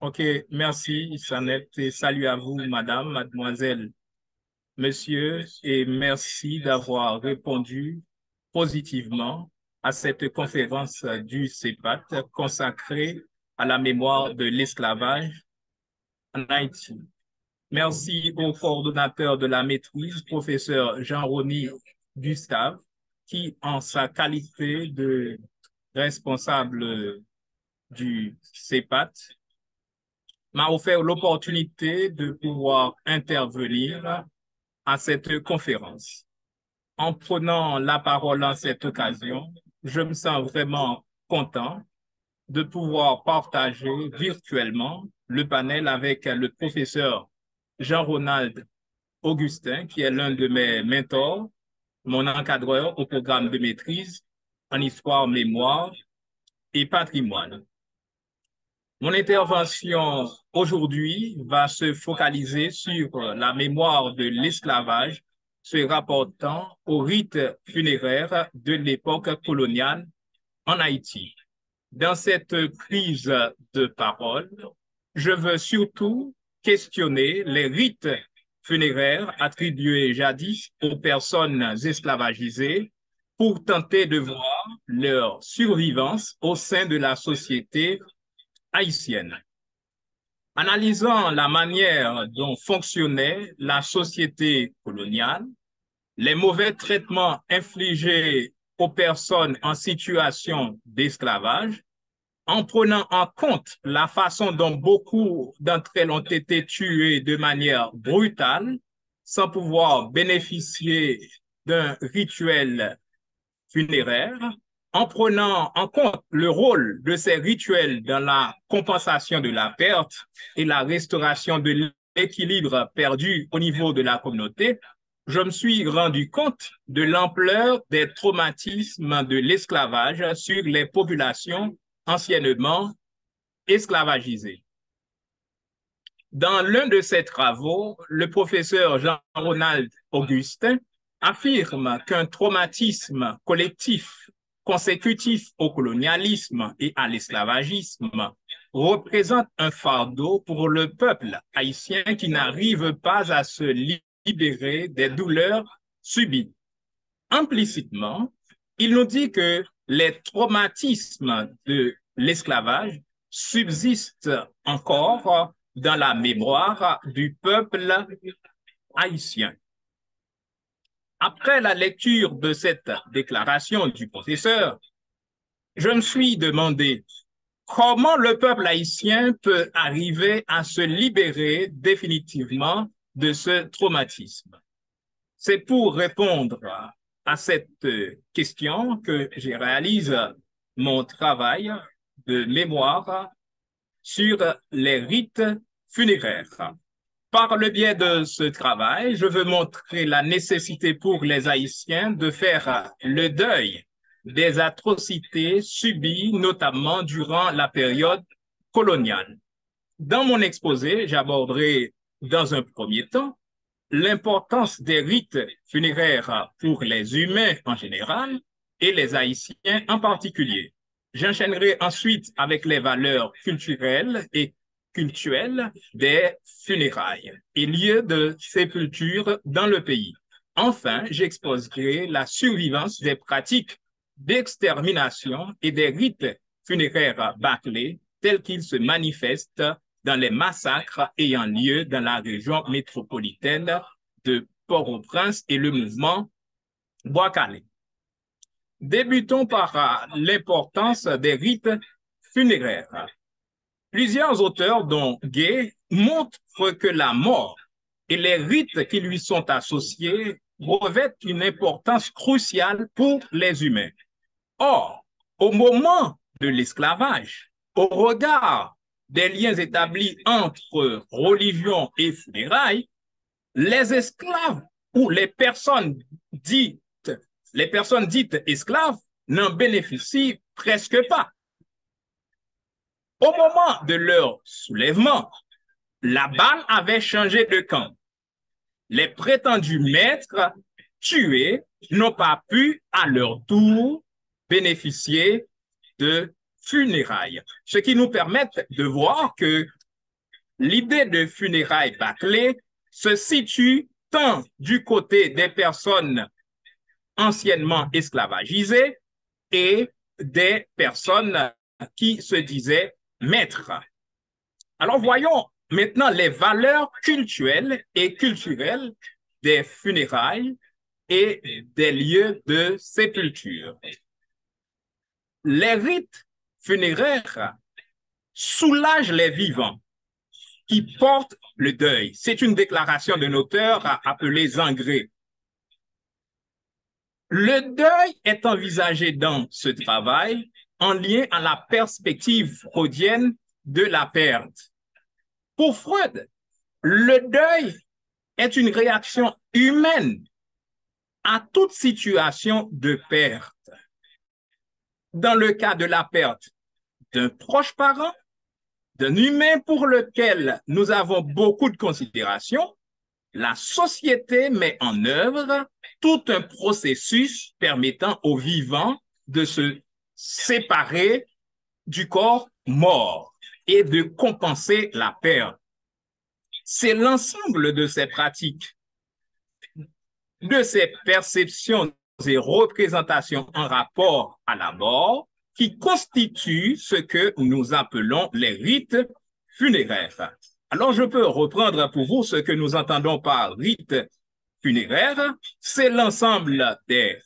Ok, merci, Sanette, et salut à vous, madame, mademoiselle, monsieur, et merci d'avoir répondu positivement à cette conférence du CEPAT consacrée à la mémoire de l'esclavage en Haïti. Merci au coordonnateur de la maîtrise, professeur Jean-Rony Gustave, qui, en sa qualité de responsable du CEPAT, m'a offert l'opportunité de pouvoir intervenir à cette conférence. En prenant la parole en cette occasion, je me sens vraiment content de pouvoir partager virtuellement le panel avec le professeur Jean-Ronald Augustin, qui est l'un de mes mentors, mon encadreur au programme de maîtrise en histoire, mémoire et patrimoine. Mon intervention aujourd'hui va se focaliser sur la mémoire de l'esclavage se rapportant au rite funéraire de l'époque coloniale en Haïti. Dans cette prise de parole, je veux surtout questionner les rites funéraires attribués jadis aux personnes esclavagisées pour tenter de voir leur survivance au sein de la société haïtienne. Analysant la manière dont fonctionnait la société coloniale, les mauvais traitements infligés aux personnes en situation d'esclavage, en prenant en compte la façon dont beaucoup d'entre elles ont été tuées de manière brutale, sans pouvoir bénéficier d'un rituel funéraire, en prenant en compte le rôle de ces rituels dans la compensation de la perte et la restauration de l'équilibre perdu au niveau de la communauté, je me suis rendu compte de l'ampleur des traumatismes de l'esclavage sur les populations anciennement esclavagisées. Dans l'un de ses travaux, le professeur Jean-Ronald Augustin affirme qu'un traumatisme collectif consécutif au colonialisme et à l'esclavagisme représente un fardeau pour le peuple haïtien qui n'arrive pas à se libérer des douleurs subies. Implicitement, il nous dit que les traumatismes de l'esclavage subsistent encore dans la mémoire du peuple haïtien. Après la lecture de cette déclaration du professeur, je me suis demandé comment le peuple haïtien peut arriver à se libérer définitivement de ce traumatisme. C'est pour répondre à cette question que j'ai réalisé mon travail de mémoire sur les rites funéraires. Par le biais de ce travail, je veux montrer la nécessité pour les Haïtiens de faire le deuil des atrocités subies, notamment durant la période coloniale. Dans mon exposé, j'aborderai dans un premier temps l'importance des rites funéraires pour les humains en général et les Haïtiens en particulier. J'enchaînerai ensuite avec les valeurs culturelles et cultuelles des funérailles et lieux de sépulture dans le pays. Enfin, j'exposerai la survivance des pratiques d'extermination et des rites funéraires bâclés tels qu'ils se manifestent dans les massacres ayant lieu dans la région métropolitaine de Port-au-Prince et le mouvement Bois-Calais. Débutons par l'importance des rites funéraires. Plusieurs auteurs, dont Gay, montrent que la mort et les rites qui lui sont associés revêtent une importance cruciale pour les humains. Or, au moment de l'esclavage, au regard des liens établis entre religion et funérailles, les esclaves ou les personnes dites esclaves n'en bénéficient presque pas. Au moment de leur soulèvement, la balle avait changé de camp. Les prétendus maîtres tués n'ont pas pu à leur tour bénéficier de funérailles, ce qui nous permet de voir que L'idée de funérailles bâclées se situe tant du côté des personnes anciennement esclavagisées et des personnes qui se disaient maîtres. Alors voyons maintenant les valeurs culturelles et culturelles des funérailles et des lieux de sépulture. Les rites funéraires soulagent les vivants qui portent le deuil. C'est une déclaration d'un auteur appelé Zangré. Le deuil est envisagé dans ce travail en lien à la perspective freudienne de la perte. Pour Freud, le deuil est une réaction humaine à toute situation de perte. Dans le cas de la perte d'un proche parent, d'un humain pour lequel nous avons beaucoup de considération, la société met en œuvre tout un processus permettant aux vivants de se séparer du corps mort et de compenser la perte. C'est l'ensemble de ces pratiques, de ces perceptions et représentations en rapport à la mort qui constituent ce que nous appelons les rites funéraires. Alors, je peux reprendre pour vous ce que nous entendons par rite funéraire. C'est l'ensemble des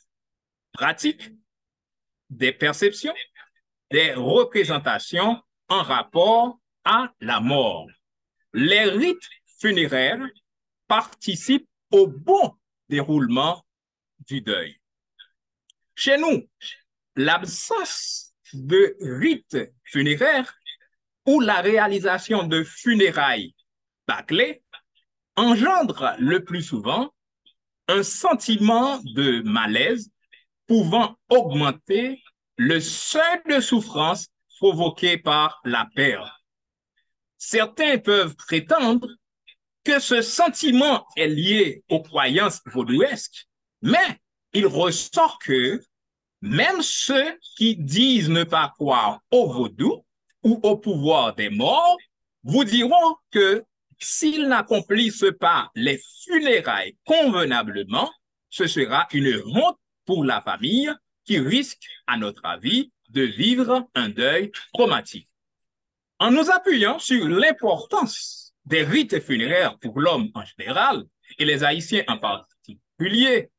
pratiques, des perceptions, des représentations en rapport à la mort. Les rites funéraires participent au bon déroulement du deuil. Chez nous, l'absence de rites funéraires ou la réalisation de funérailles bâclées engendre le plus souvent un sentiment de malaise pouvant augmenter le seuil de souffrance provoqué par la perte. Certains peuvent prétendre que ce sentiment est lié aux croyances vaudouesques, mais il ressort que même ceux qui disent ne pas croire au vaudou ou au pouvoir des morts vous diront que s'ils n'accomplissent pas les funérailles convenablement, ce sera une honte pour la famille qui risque, à notre avis, de vivre un deuil traumatique. En nous appuyant sur l'importance des rites funéraires pour l'homme en général et les Haïtiens en particulier,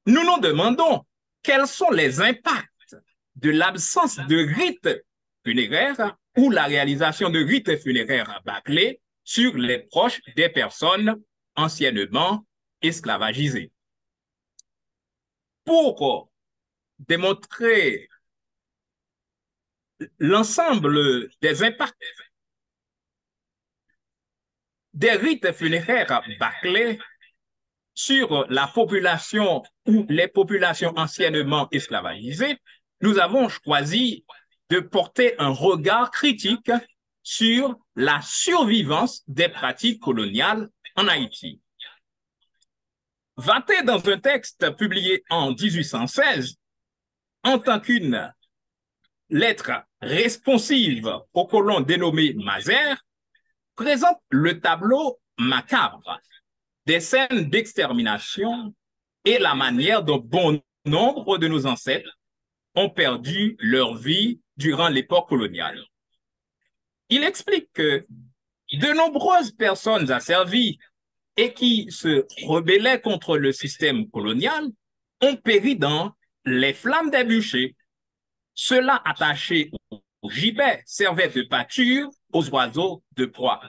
nous nous demandons quels sont les impacts de l'absence de rites funéraires ou la réalisation de rites funéraires bâclés sur les proches des personnes anciennement esclavagisées. Pour démontrer l'ensemble des impacts des rites funéraires bâclés sur la population ou les populations anciennement esclavagisées, nous avons choisi de porter un regard critique sur la survivance des pratiques coloniales en Haïti. Vanté dans un texte publié en 1816, en tant qu'une lettre responsive aux colons dénommés Mazères, présente le tableau macabre des scènes d'extermination et la manière dont bon nombre de nos ancêtres ont perdu leur vie durant l'époque coloniale. Il explique que de nombreuses personnes asservies et qui se rebellaient contre le système colonial ont péri dans les flammes des bûchers. Ceux-là attachés au gibet servaient de pâture aux oiseaux de proie.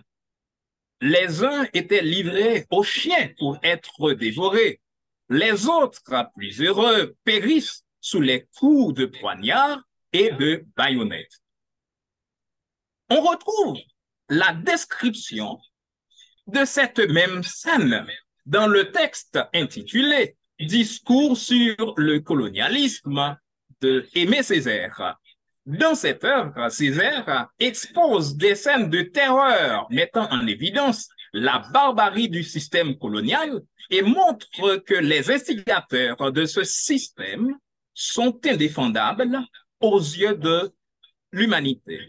Les uns étaient livrés aux chiens pour être dévorés. Les autres, plus heureux, périssent sous les coups de poignards et de baïonnettes. On retrouve la description de cette même scène dans le texte intitulé « Discours sur le colonialisme » de Aimé Césaire. Dans cette œuvre, Césaire expose des scènes de terreur mettant en évidence la barbarie du système colonial et montre que les instigateurs de ce système sont indéfendables aux yeux de l'humanité.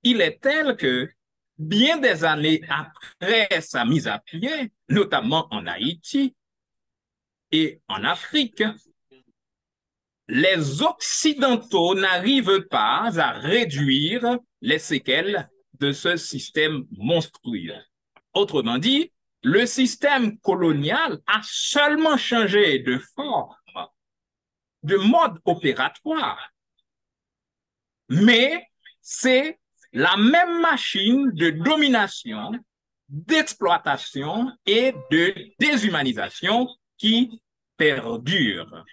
Il est tel que bien des années après sa mise à pied, notamment en Haïti et en Afrique, les Occidentaux n'arrivent pas à réduire les séquelles de ce système monstrueux. Autrement dit, le système colonial a seulement changé de forme, de mode opératoire, mais c'est la même machine de domination, d'exploitation et de déshumanisation qui perdure.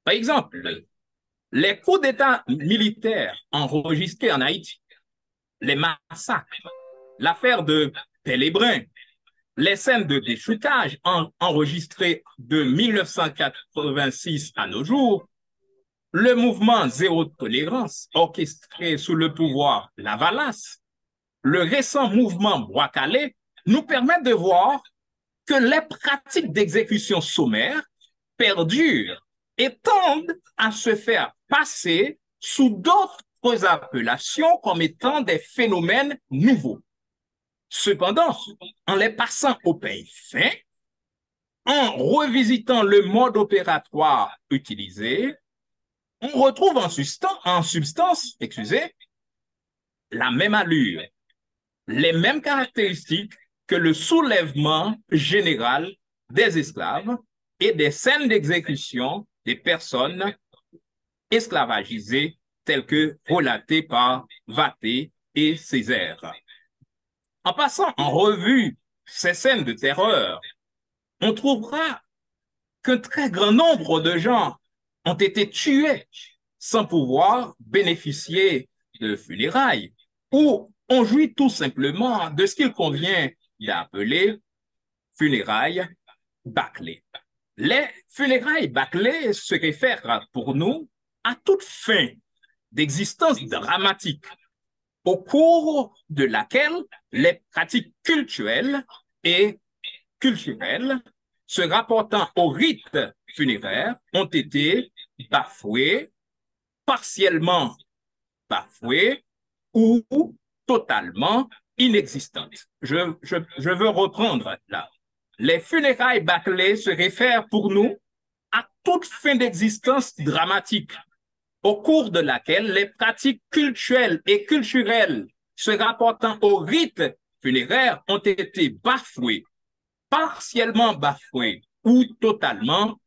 Par exemple, les coups d'État militaires enregistrés en Haïti, les massacres, l'affaire de Télébrun, les scènes de déchutage enregistrées de 1986 à nos jours, le mouvement zéro tolérance orchestré sous le pouvoir Lavalas, le récent mouvement Bois-Calais nous permettent de voir que les pratiques d'exécution sommaire perdurent et tendent à se faire passer sous d'autres appellations comme étant des phénomènes nouveaux. Cependant, en les passant au peigne fin, en revisitant le mode opératoire utilisé, on retrouve en substance, la même allure, les mêmes caractéristiques que le soulèvement général des esclaves et des scènes d'exécution des personnes esclavagisées telles que relatées par Vathé et Césaire. En passant en revue ces scènes de terreur, on trouvera qu'un très grand nombre de gens ont été tués sans pouvoir bénéficier de funérailles ou on jouit tout simplement de ce qu'il convient d'appeler funérailles bâclées. Les funérailles bâclées se réfèrent pour nous à toute fin d'existence dramatique au cours de laquelle les pratiques culturelles et culturelles se rapportant au rite funéraire ont été bafouées, partiellement bafouées ou totalement inexistantes. Je veux reprendre là. Les funérailles bâclées se réfèrent pour nous à toute fin d'existence dramatique au cours de laquelle les pratiques culturelles et culturelles se rapportant au rite funéraire ont été bafouées, partiellement bafouées ou totalement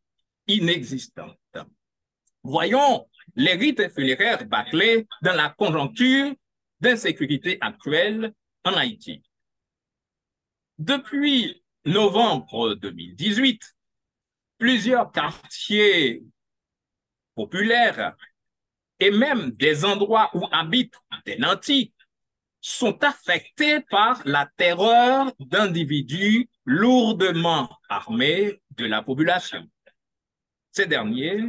inexistantes. Voyons les rites funéraires bâclés dans la conjoncture d'insécurité actuelle en Haïti. Depuis novembre 2018, plusieurs quartiers populaires et même des endroits où habitent des nantis sont affectés par la terreur d'individus lourdement armés de la population. Ces derniers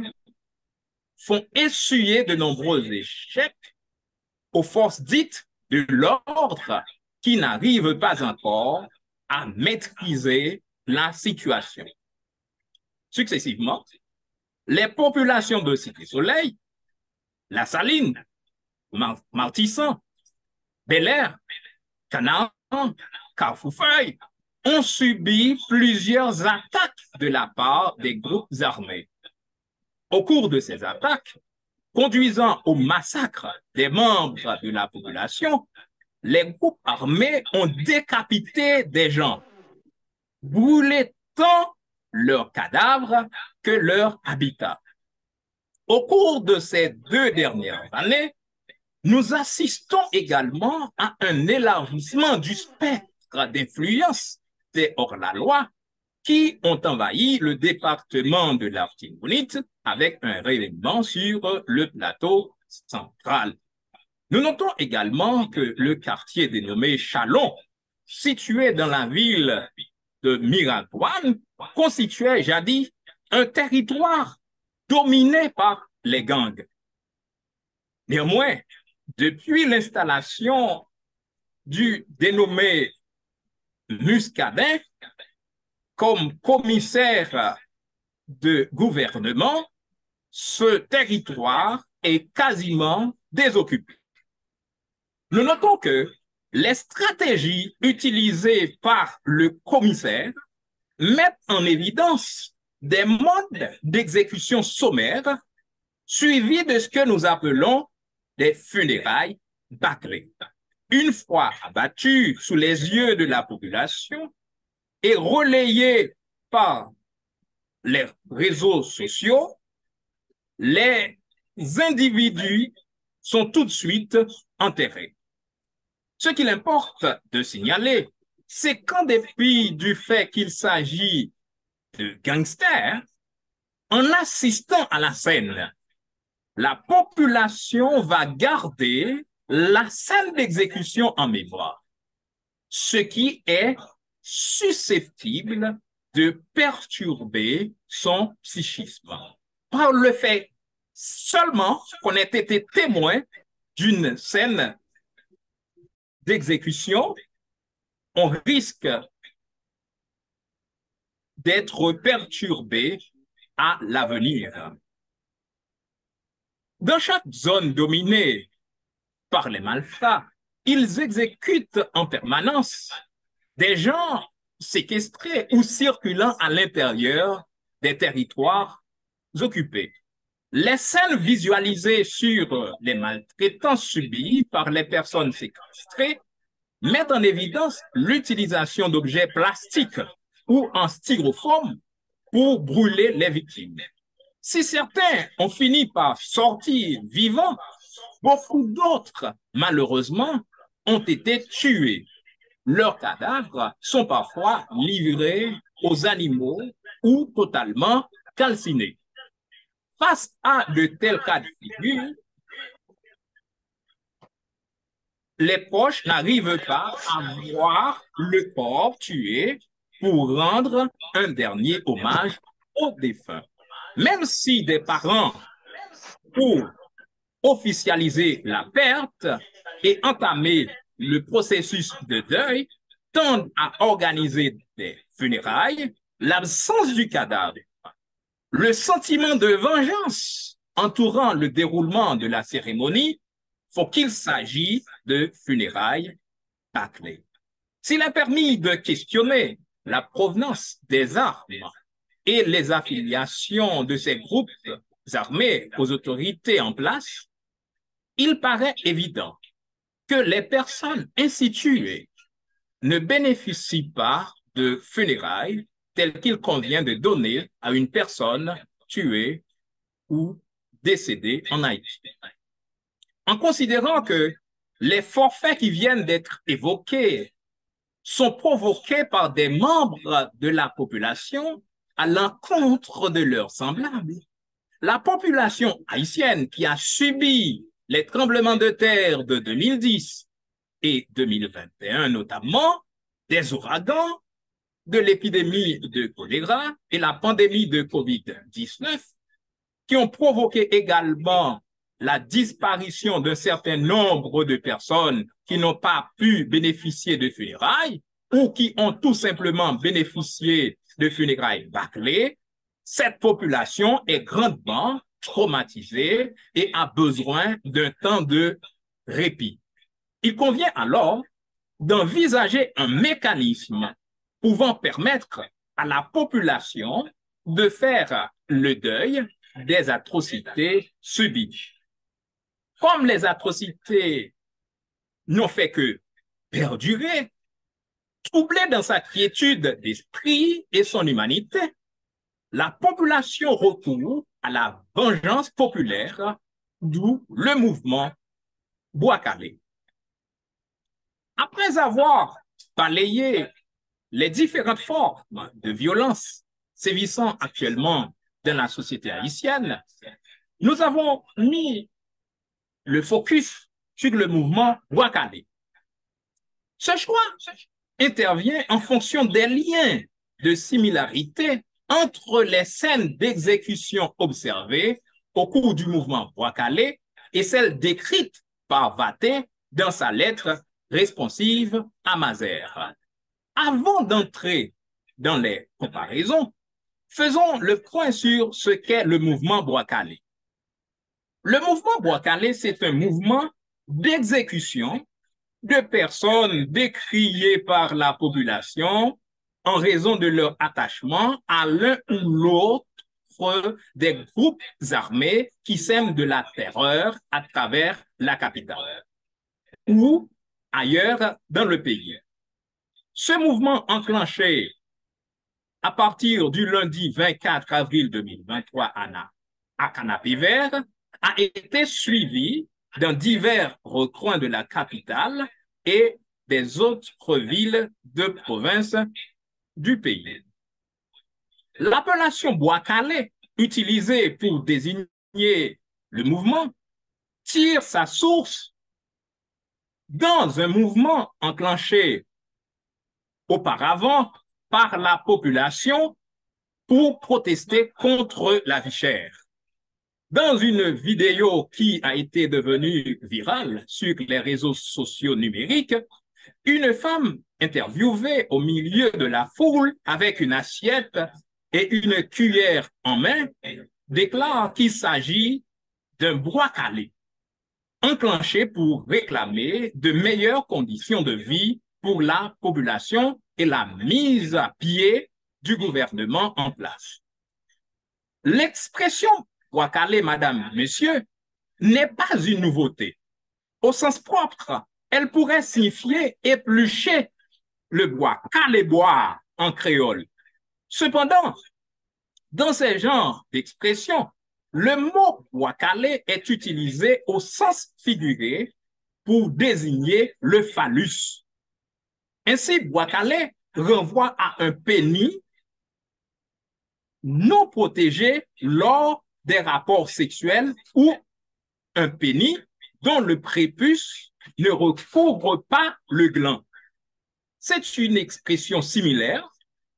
font essuyer de nombreux échecs aux forces dites de l'ordre qui n'arrivent pas encore à maîtriser la situation. Successivement, les populations de Cité-Soleil, La Saline, Martissan, Bel-Air, Canaan, Carrefour-Feuille ont subi plusieurs attaques de la part des groupes armés. Au cours de ces attaques, conduisant au massacre des membres de la population, les groupes armés ont décapité des gens, brûlé tant leurs cadavres que leur habitat. Au cours de ces 2 dernières années, nous assistons également à un élargissement du spectre d'influence des hors-la-loi qui ont envahi le département de l'Artibonite avec un rayonnement sur le plateau central. Nous notons également que le quartier dénommé Chalon, situé dans la ville de Miradouane, constituait jadis un territoire dominé par les gangs. Néanmoins, depuis l'installation du dénommé Muscadin comme commissaire de gouvernement, ce territoire est quasiment désoccupé. Nous notons que Les stratégies utilisées par le commissaire mettent en évidence des modes d'exécution sommaire suivis de ce que nous appelons des funérailles bâclées. Une fois abattues sous les yeux de la population et relayées par les réseaux sociaux, les individus sont tout de suite enterrés. Ce qu'il importe de signaler, c'est qu'en dépit du fait qu'il s'agit de gangsters, en assistant à la scène, la population va garder la scène d'exécution en mémoire, ce qui est susceptible de perturber son psychisme. Par le fait seulement qu'on ait été témoin d'une scène d'exécution, on risque d'être perturbé à l'avenir. Dans chaque zone dominée par les malfrats, ils exécutent en permanence des gens séquestrés ou circulant à l'intérieur des territoires occupés. Les scènes visualisées sur les maltraitances subies par les personnes séquestrées mettent en évidence l'utilisation d'objets plastiques ou en styrofoam pour brûler les victimes. Si certains ont fini par sortir vivants, beaucoup d'autres, malheureusement, ont été tués. Leurs cadavres sont parfois livrés aux animaux ou totalement calcinés. Face à de tels cas de figure, les proches n'arrivent pas à voir le corps tué pour rendre un dernier hommage aux défunts. Même si des parents, pour officialiser la perte et entamer le processus de deuil, tendent à organiser des funérailles, l'absence du cadavre, le sentiment de vengeance entourant le déroulement de la cérémonie faut qu'il s'agisse de funérailles bâclées. S'il est permis de questionner la provenance des armes et les affiliations de ces groupes armés aux autorités en place, il paraît évident que les personnes instituées ne bénéficient pas de funérailles telles qu'il convient de donner à une personne tuée ou décédée en Haïti. En considérant que les forfaits qui viennent d'être évoqués sont provoqués par des membres de la population à l'encontre de leurs semblables, la population haïtienne qui a subi les tremblements de terre de 2010 et 2021 notamment, des ouragans, de l'épidémie de choléra et la pandémie de COVID-19, qui ont provoqué également la disparition d'un certain nombre de personnes qui n'ont pas pu bénéficier de funérailles ou qui ont tout simplement bénéficié de funérailles bâclées, cette population est grandement traumatisée et a besoin d'un temps de répit. Il convient alors d'envisager un mécanisme pouvant permettre à la population de faire le deuil des atrocités subies. Comme les atrocités n'ont fait que perdurer, troublée dans sa quiétude d'esprit et son humanité, la population recourt à la vengeance populaire, d'où le mouvement Bois-Calais. Après avoir balayé les différentes formes de violence sévissant actuellement dans la société haïtienne, nous avons mis le focus sur le mouvement Bois-Calais. Ce choix intervient en fonction des liens de similarité entre les scènes d'exécution observées au cours du mouvement Bois-Calais et celles décrites par Vathey dans sa lettre responsive à Mazères. Avant d'entrer dans les comparaisons, faisons le point sur ce qu'est le mouvement Bois-Calais. Le mouvement Bois-Calais, c'est un mouvement d'exécution de personnes décriées par la population en raison de leur attachement à l'un ou l'autre des groupes armés qui sèment de la terreur à travers la capitale ou ailleurs dans le pays. Ce mouvement enclenché à partir du lundi 24 avril 2023 à Canapé Vert a été suivi dans divers recoins de la capitale et des autres villes de province du pays. L'appellation Bois-Calais, utilisée pour désigner le mouvement, tire sa source dans un mouvement enclenché auparavant par la population pour protester contre la vie chère. Dans une vidéo qui a été devenue virale sur les réseaux sociaux numériques, une femme interviewée au milieu de la foule avec une assiette et une cuillère en main déclare qu'il s'agit d'un bois-calais enclenché pour réclamer de meilleures conditions de vie pour la population et la mise à pied du gouvernement en place. L'expression bois-calais, madame, monsieur, n'est pas une nouveauté. Au sens propre, elle pourrait signifier éplucher le bois, caler bois en créole. Cependant, dans ces genres d'expressions, le mot bois-calais est utilisé au sens figuré pour désigner le phallus. Ainsi, bois-calais renvoie à un pénis non protégé lors des rapports sexuels ou un pénis dont le prépuce ne recouvre pas le gland. C'est une expression similaire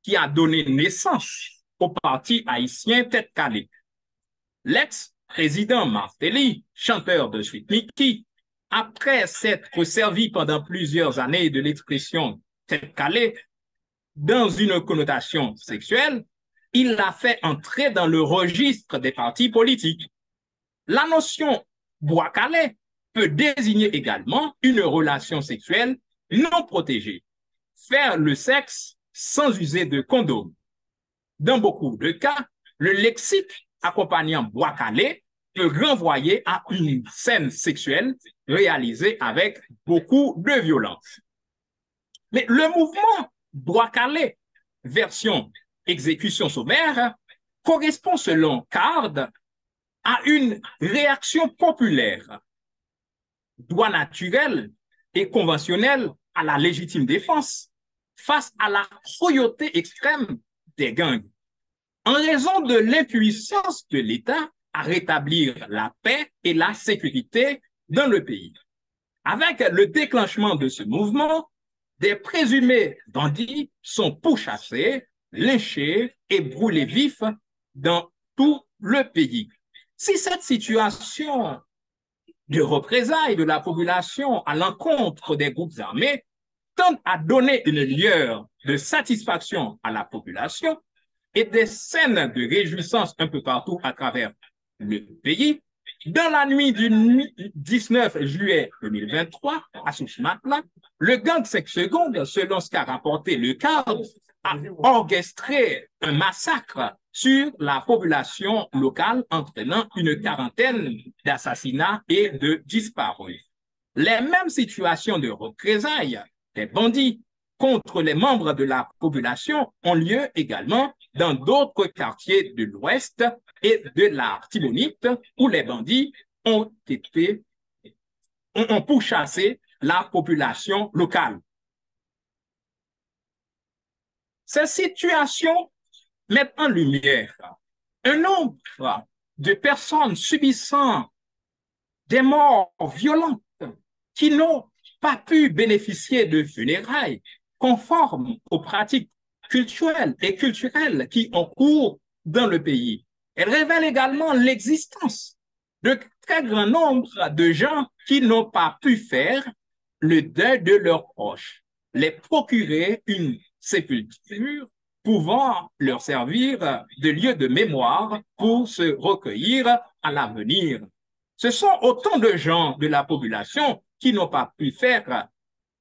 qui a donné naissance au parti haïtien Tête Calée. L'ex-président Martelly, chanteur de Sweet Mickey, après s'être servi pendant plusieurs années de l'expression Tête Calée dans une connotation sexuelle, il l'a fait entrer dans le registre des partis politiques. La notion bois-calais peut désigner également une relation sexuelle non protégée, faire le sexe sans user de condom. Dans beaucoup de cas, le lexique accompagnant bois-calais peut renvoyer à une scène sexuelle réalisée avec beaucoup de violence. Mais le mouvement bois-calais, version exécution sommaire, correspond selon Card à une réaction populaire, droit naturel et conventionnel à la légitime défense face à la cruauté extrême des gangs, en raison de l'impuissance de l'État à rétablir la paix et la sécurité dans le pays. Avec le déclenchement de ce mouvement, des présumés bandits sont pourchassés, lynchés et brûlés vifs dans tout le pays. Si cette situation de représailles de la population à l'encontre des groupes armés tend à donner une lueur de satisfaction à la population et des scènes de réjouissance un peu partout à travers le pays, dans la nuit du 19 juillet 2023, à Souchmatla, le gang 5 secondes, selon ce qu'a rapporté le cadre, a orchestré un massacre sur la population locale, entraînant une quarantaine d'assassinats et de disparus. Les mêmes situations de représailles des bandits contre les membres de la population ont lieu également dans d'autres quartiers de l'Ouest et de la Tibonite, où les bandits ont pourchassé la population locale. Ces situations mettent en lumière un nombre de personnes subissant des morts violentes qui n'ont pas pu bénéficier de funérailles conformes aux pratiques culturelles et culturelles qui ont cours dans le pays. Elle révèle également l'existence de très grand nombre de gens qui n'ont pas pu faire le deuil de leurs proches, les procurer une sépulture pouvant leur servir de lieu de mémoire pour se recueillir à l'avenir. Ce sont autant de gens de la population qui n'ont pas pu faire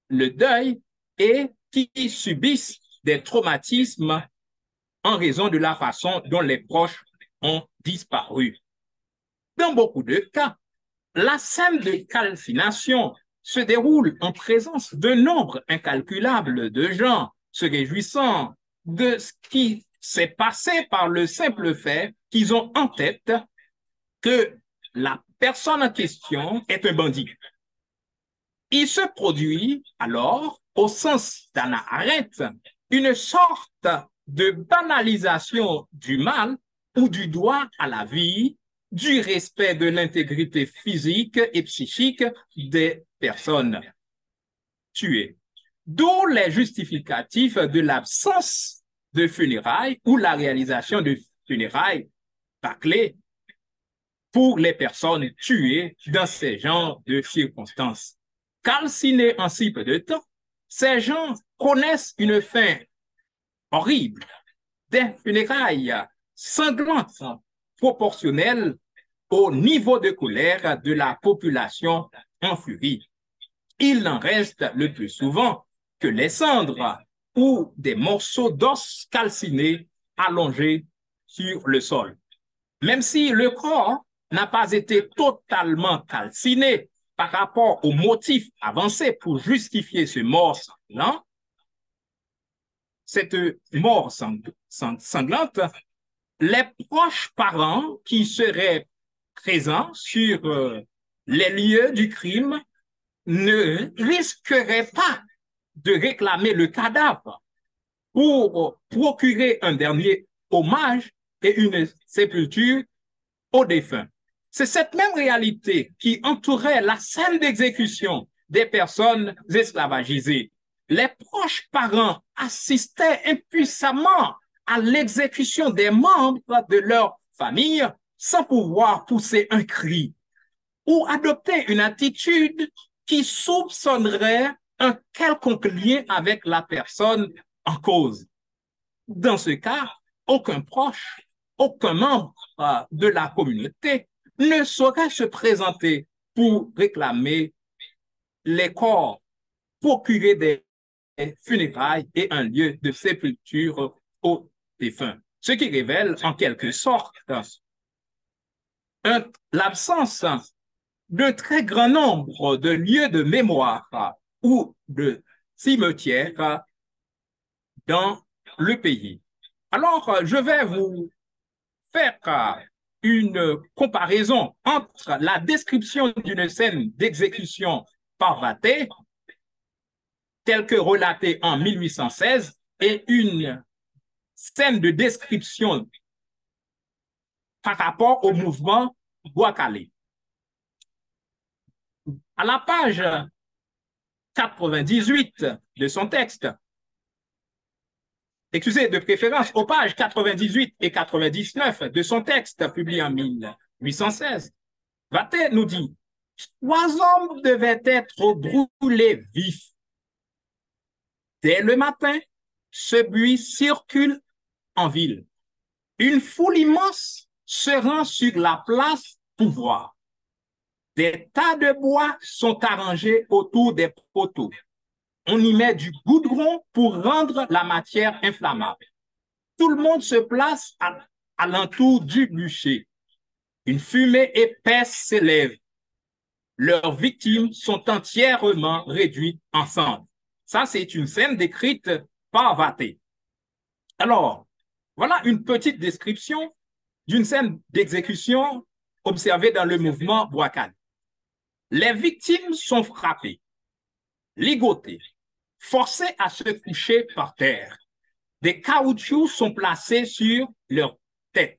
le deuil et qui subissent des traumatismes en raison de la façon dont les proches ont disparu. Dans beaucoup de cas, la scène de calcination se déroule en présence d'un nombre incalculable de gens se réjouissant de ce qui s'est passé par le simple fait qu'ils ont en tête que la personne en question est un bandit. Il se produit alors, au sens d'Hannah Arendt, une sorte de banalisation du mal ou du droit à la vie, du respect de l'intégrité physique et psychique des personnes tuées. D'où les justificatifs de l'absence de funérailles ou la réalisation de funérailles bâclées pour les personnes tuées dans ces genres de circonstances. Calcinés en si peu de temps, ces gens connaissent une fin horrible, des funérailles sanglantes, proportionnelles au niveau de colère de la population en furie. Il n'en reste le plus souvent que les cendres ou des morceaux d'os calcinés allongés sur le sol. Même si le corps n'a pas été totalement calciné par rapport aux motifs avancés pour justifier ce mort sanglant, cette mort sanglante, les proches parents qui seraient présents sur les lieux du crime ne risqueraient pas de réclamer le cadavre pour procurer un dernier hommage et une sépulture aux défunts. C'est cette même réalité qui entourait la scène d'exécution des personnes esclavagisées. Les proches parents assistaient impuissamment à l'exécution des membres de leur famille sans pouvoir pousser un cri ou adopter une attitude qui soupçonnerait un quelconque lien avec la personne en cause. Dans ce cas, aucun proche, aucun membre de la communauté ne saurait se présenter pour réclamer les corps, procurer des funérailles et un lieu de sépulture aux défunts. Ce qui révèle en quelque sorte l'absence d'un très grand nombre de lieux de mémoire ou de cimetières dans le pays. Alors, je vais vous faire une comparaison entre la description d'une scène d'exécution par Vathey, telle que relatée en 1816, et une scène de description par rapport au mouvement Bois-Calais. À la page 98 de son texte, excusez, de préférence aux pages 98 et 99 de son texte publié en 1816, Vathey nous dit « Trois hommes devaient être brûlés vifs. Dès le matin, ce bruit circule en ville. Une foule immense se rend sur la place pour voir. Des tas de bois sont arrangés autour des poteaux. On y met du goudron pour rendre la matière inflammable. Tout le monde se place à l'entour du bûcher. Une fumée épaisse s'élève. Leurs victimes sont entièrement réduites en cendres. » Ça, c'est une scène décrite par Vathey. Alors, voilà une petite description d'une scène d'exécution observée dans le mouvement Bois-Calais. Les victimes sont frappées, ligotées, forcées à se coucher par terre. Des caoutchoucs sont placés sur leur tête.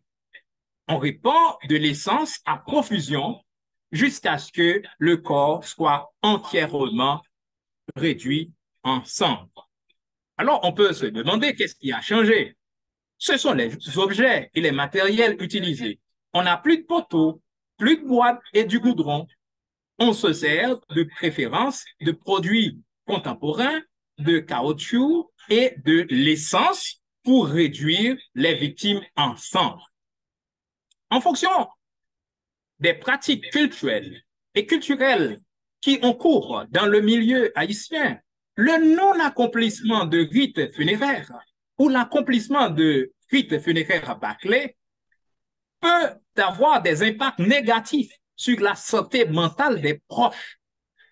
On répand de l'essence à profusion jusqu'à ce que le corps soit entièrement réduit en cendres. Alors, on peut se demander qu'est-ce qui a changé. Ce sont les objets et les matériels utilisés. On n'a plus de poteaux, plus de boîtes et du goudron. On se sert de préférence de produits contemporains, de caoutchouc et de l'essence pour réduire les victimes en cendres. En fonction des pratiques culturelles et culturelles qui ont cours dans le milieu haïtien, Le non-accomplissement de rites funéraires ou l'accomplissement de rites funéraires bâclés peut avoir des impacts négatifs sur la santé mentale des proches.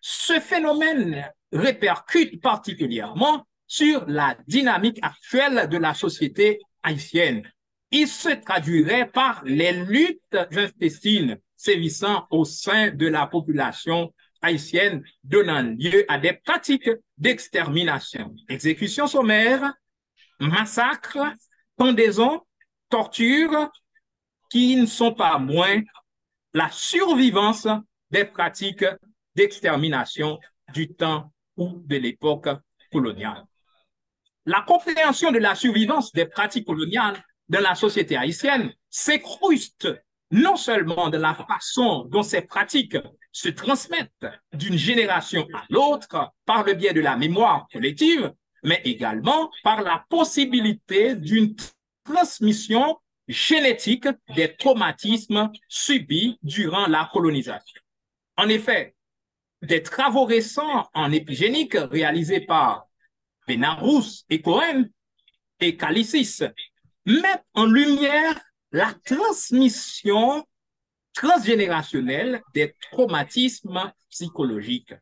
Ce phénomène répercute particulièrement sur la dynamique actuelle de la société haïtienne. Il se traduirait par les luttes intestines sévissant au sein de la population haïtienne, donnant lieu à des pratiques d'extermination, exécution sommaire, massacres, pendaisons, tortures, qui ne sont pas moins la survivance des pratiques d'extermination du temps ou de l'époque coloniale. La compréhension de la survivance des pratiques coloniales dans la société haïtienne s'écrouste non seulement de la façon dont ces pratiques se transmettent d'une génération à l'autre par le biais de la mémoire collective, mais également par la possibilité d'une transmission génétique des traumatismes subis durant la colonisation. En effet, des travaux récents en épigénique réalisés par Benarous et Cohen et Calicis mettent en lumière la transmission transgénérationnelle des traumatismes psychologiques.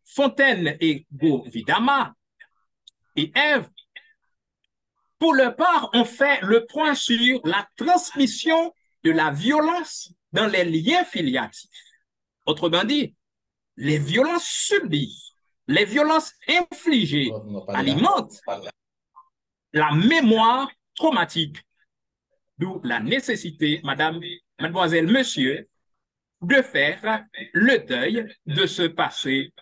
Fontaine et Go-Vidama et Ève, pour leur part, ont fait le point sur la transmission de la violence dans les liens filiatifs. Autrement dit, les violences subies, les violences infligées alimentent la mémoire traumatique, d'où la nécessité, mademoiselle, monsieur, de faire le deuil de ce passé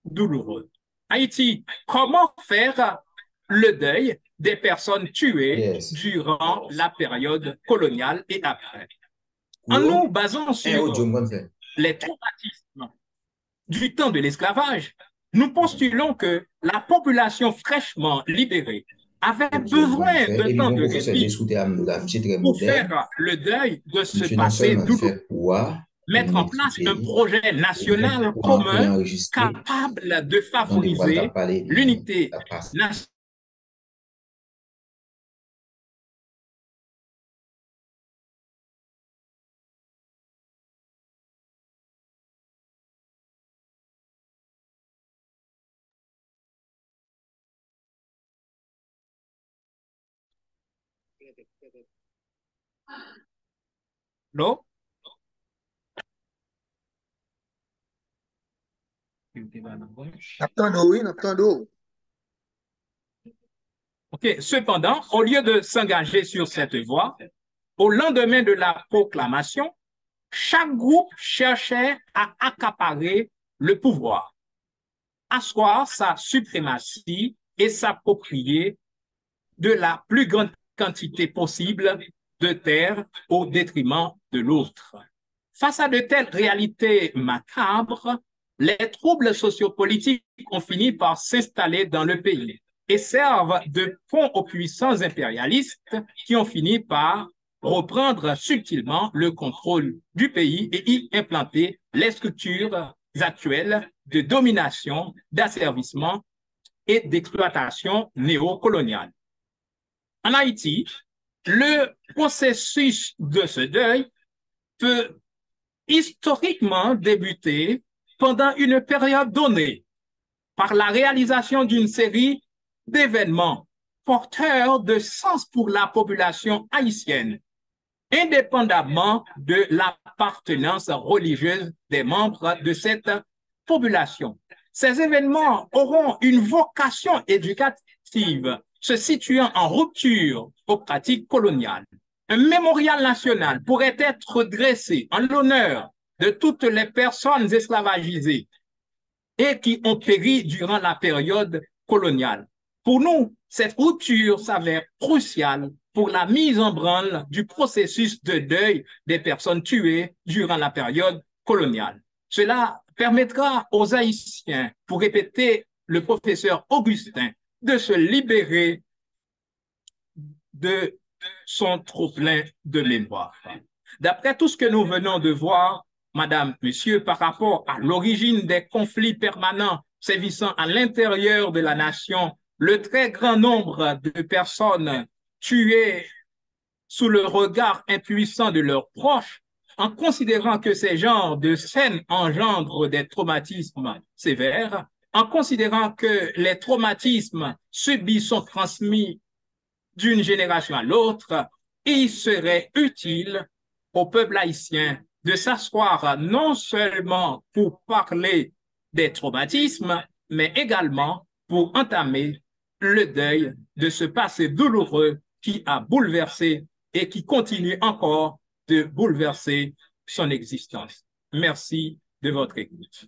douloureux. Haïti, comment faire le deuil des personnes tuées durant la période coloniale et après? En nous basant sur les traumatismes du temps de l'esclavage, nous postulons que la population fraîchement libérée avait besoin d'un temps de répit pour faire le deuil de ce passé douloureux, mettre en place un projet national commun capable de favoriser l'unité nationale. Non? OK. Cependant, au lieu de s'engager sur cette voie, au lendemain de la proclamation, chaque groupe cherchait à accaparer le pouvoir, asseoir sa suprématie et s'approprier de la plus grande quantité possible de terre au détriment de l'autre. Face à de telles réalités macabres, les troubles sociopolitiques ont fini par s'installer dans le pays et servent de pont aux puissants impérialistes qui ont fini par reprendre subtilement le contrôle du pays et y implanter les structures actuelles de domination, d'asservissement et d'exploitation néocoloniale. En Haïti, le processus de ce deuil peut historiquement débuter pendant une période donnée par la réalisation d'une série d'événements porteurs de sens pour la population haïtienne, indépendamment de l'appartenance religieuse des membres de cette population. Ces événements auront une vocation éducative se situant en rupture aux pratiques coloniales. Un mémorial national pourrait être dressé en l'honneur de toutes les personnes esclavagisées et qui ont péri durant la période coloniale. Pour nous, cette rupture s'avère cruciale pour la mise en branle du processus de deuil des personnes tuées durant la période coloniale. Cela permettra aux Haïtiens, pour répéter le professeur Augustin, de se libérer de son trop-plein de mémoire. D'après tout ce que nous venons de voir, Madame, Monsieur, par rapport à l'origine des conflits permanents sévissant à l'intérieur de la nation, le très grand nombre de personnes tuées sous le regard impuissant de leurs proches, en considérant que ces genres de scènes engendrent des traumatismes sévères, en considérant que les traumatismes subis sont transmis d'une génération à l'autre, il serait utile au peuple haïtien de s'asseoir non seulement pour parler des traumatismes, mais également pour entamer le deuil de ce passé douloureux qui a bouleversé et qui continue encore de bouleverser son existence. Merci de votre écoute.